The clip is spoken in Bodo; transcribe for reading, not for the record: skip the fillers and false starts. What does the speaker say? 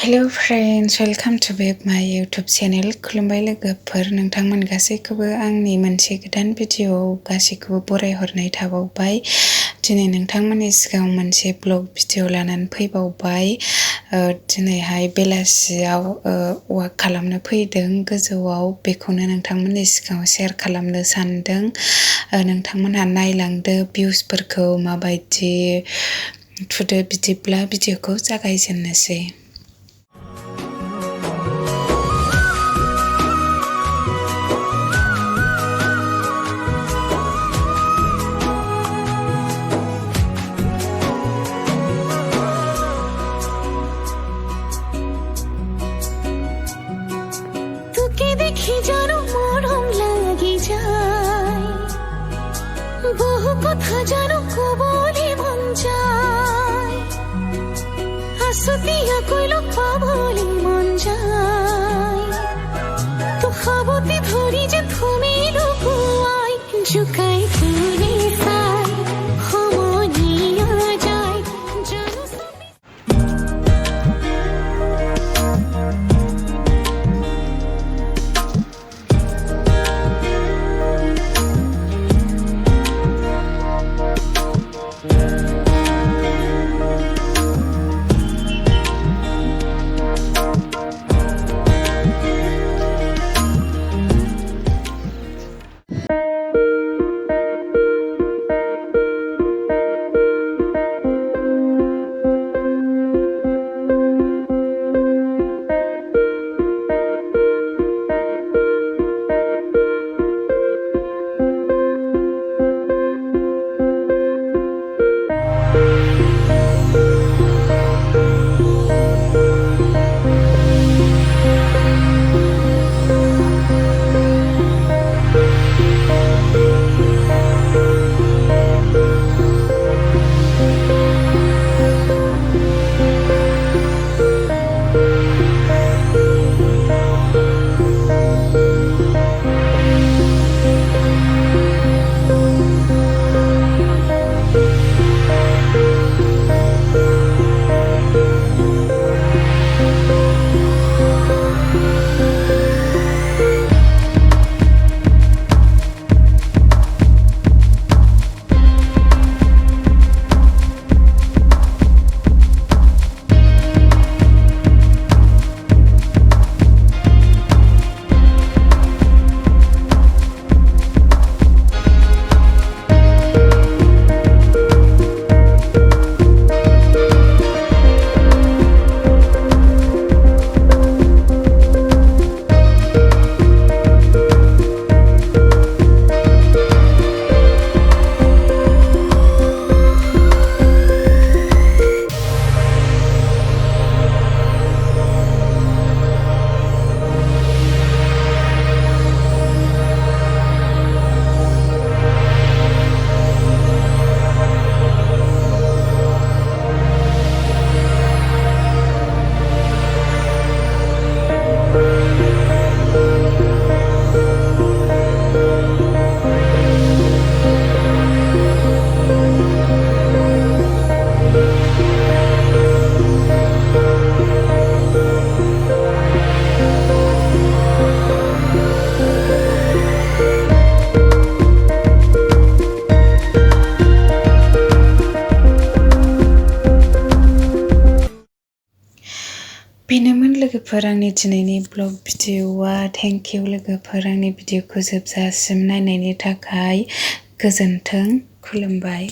Hello friends, welcome to back my YouTube channel. खुलुमबाय लोगोफोर, नोंथांमोन गासैखौबो आंनि मोनसे गोदान भिडिअ'आव गासैखौबो बरायहरनाय थाबावबाय। दिनै नोंथांमोननि सिगाङाव मोनसे ब्लग भिडिअ' लानानै फैबावबाय। दिनैहाय बेलासियाव वाक खालामनो फैदों गोजौआव, बेखौनो नोंथांमोननि सिगाङाव शेयार खालामनो सानदों। नोंथांमोनहा नायलांदो भिउसफोरखौ माबायदि थुदो। बिदिब्ला भिडिअ'खौ जागायजेननोसै। তোকে দেখি যেন মরম লাগে যায়, বহু কথা যেন কবলে মন যায়, হাসতিয়া কইল পাবলে মন যায়, তো খাবতে ধরি যে তুমি লুকুয়াই জুকাই তুলে সাই হমনিয়া যায় জানো। बेनोमोन लोगोफोर आंनि दिनैनि ब्लग भिडिअ'आ। थेंक इउ लोगोफोर, आंनि भिडिअ'खौ जोबजासिम नायनायनि थाखाय। गोजोन्थों, खुलुमबाय।